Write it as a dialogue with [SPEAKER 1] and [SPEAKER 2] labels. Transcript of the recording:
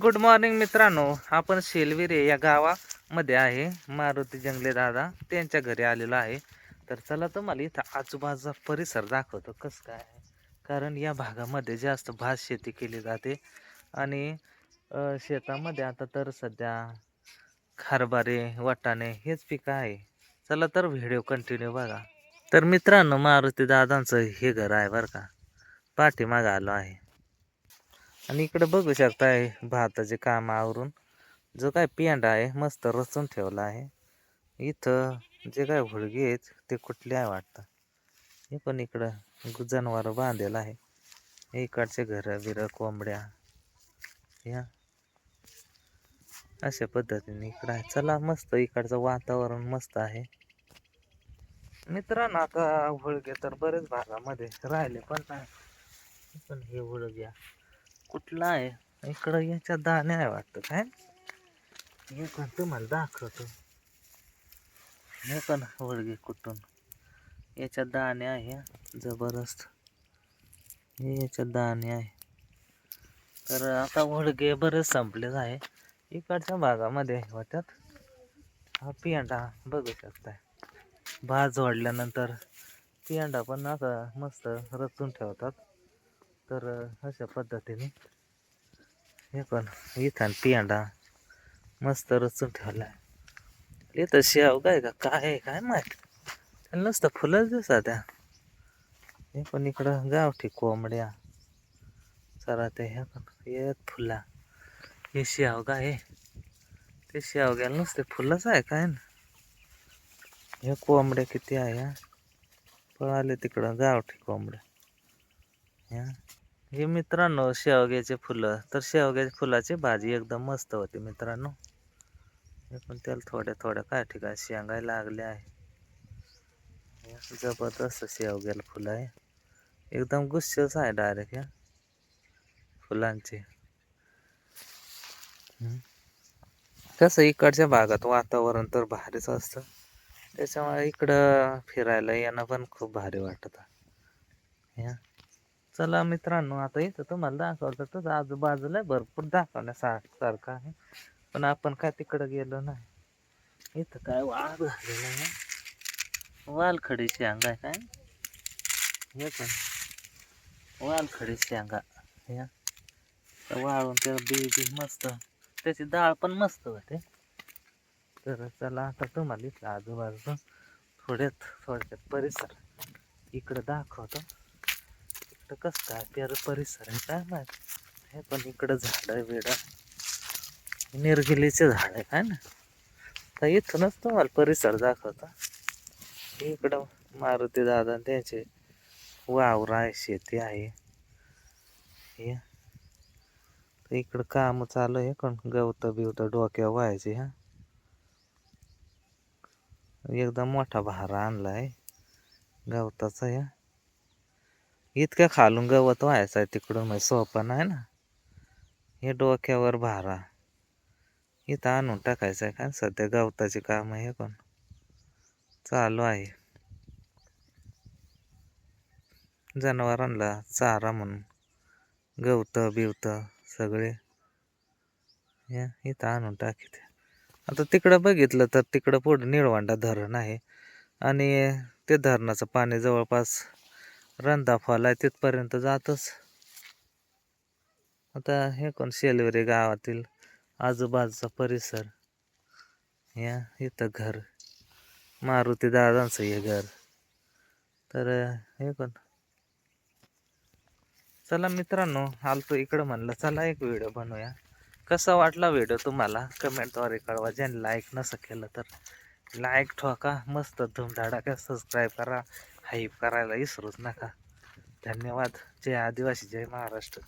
[SPEAKER 1] Good morning मित्रांनो, आपण शेलविरे या गावामध्ये आहे. मारुती जंगले दादा त्यांच्या घरी आलेलो आहे. तर चला तुम्हाला इथं आजूबाजूचा परिसर दाखवतो कसं काय आहे. कारण या भागामध्ये जास्त भात शेती केली जाते आणि शेतामध्ये आता तर सध्या हरभरे वाटाणे हेच पिकं आहे. चला तर व्हिडिओ कंटिन्यू बघा. तर मित्रांनो, मारुती दादांचं हे घर आहे बरं का, पाठीमागं आलो आहे. आणि इकडे बघू शकताय भाताचे काम आवरून जो काय पेंडा आहे मस्त रचून ठेवला आहे. इथं जे काय हुडगे आहेत ते कुठले आहे वाटतं. हे पण इकडं जनावर बांधलेलं आहे. इकडचे घर बिर कोंबड्या या अशा पद्धतीने इकडं आहे. चला मस्त इकडचं वातावरण मस्त आहे. मित्रांनो, आता हुडगे तर बरेच भागामध्ये राहिले पण नाही. पण हे हुडग्या कुठला आहे इकडं याच्या दाण्या आहे वाटतं काय. हे पण तुम्हाला दाखवतो. हे पण होळगे कुठून याच्या दाणे आहे जबरदस्त. हे याच्या दाणे आहे. तर आता होळगे बरेच संपलेच आहे. इकडच्या भागामध्ये होत्यात. हा पेंडा बघू शकताय. भात जोडल्यानंतर पेंडा पण आता मस्त रचून ठेवतात. तर अशा पद्धतीने हे पण इथं पेंडा मस्त रचून ठेवलाय. इथं शेव काय का काय आहे काय माहित. त्याला नुसतं फुलंच दिसत त्या. हे पण इकडं गावठी कोंबड्या जरा ते हे पण येत फुला. हे शेवगा आहे. ते शेवग्याला नुसते फुलंच आहे काय ना. हे कोंबड्या किती आहे पळाले तिकडं गावठी कोंबड्या. हे मित्रांनो शेवग्याचे फुलं. तर शेवग्याच्या फुलाची भाजी एकदम मस्त होती मित्रांनो. हे पण त्याला थोड्या थोड्या काय ठिकाणी शेंगायला लागल्या आहे. जबरदस्त शेवग्याला फुलं आहे. एकदम गुच्छच आहे डायरेक्ट या फुलांचे. कसं इकडच्या भागात वातावरण तर भारीच असतं. त्याच्यामुळे इकडं फिरायला येणं पण खूप भारी वाटत. चला मित्रांनो, आता इथं तुम्हाला दाखवतं तर आजूबाजूला भरपूर दाखवण्यासारखं आहे. पण आपण काय तिकडं गेलो नाही. इथं काय वाघ झालेलं आहे. वालखडी शेंगा आहे काय. हे पण वालखडी शेंगा या वाळून त्याला बी मस्त, त्याची डाळ पण मस्त होते. तर चला आता तुम्हाला इथलं आजूबाजू थोड्यात परिसर इकडं दाखवतो. इकडं कसं काय परिसर आहे काय माहित. हे पण इकडं झाड बिड निर्गिलीचे झाड आहे काय ना. तर इथूनच तुम्हाला परिसर दाखवतो. इकडं मारुती दादा त्यांचे वावर आहे, शेती आहे. हे इकडं काम चालू आहे. पण गवत बिवत डोक्यावर व्हायचे. एकदम मोठा भारा आणलाय गवताचा. इतक्या खालून गवत व्हायचं आहे तिकडून म्हणजे सोपं आहे ना. हे डोक्यावर भारा इथं आणून टाकायचं आहे. का सध्या गवताचे काम हे पण चालू आहे. जनावरांना चारा म्हणून गवत बिवत सगळे इथं आणून टाकीत. आता तिकडं बघितलं तर तिकडं पुढं निळवंडा धरण आहे आणि ते धरणाचं पाणी जवळपास रंधा आहे तिथपर्यंत जातच. आता हे कोण शेलवरे गावातील आजूबाजूचा परिसर. इथं घर मारुती दादांचं हे घर. तर हे कोण चला मित्रांनो, आलतो इकडं म्हणलं चला एक व्हिडिओ बनवूया. कसा वाटला व्हिडिओ तुम्हाला कमेंटद्वारे कळवा. ज्यांनी लाईक नसं केलं तर लाईक ठोका. मस्त धुमधडाक्यात सबस्क्राईब करा. हाईप करायला विसरूच नका. धन्यवाद. जय आदिवासी, जय महाराष्ट्र.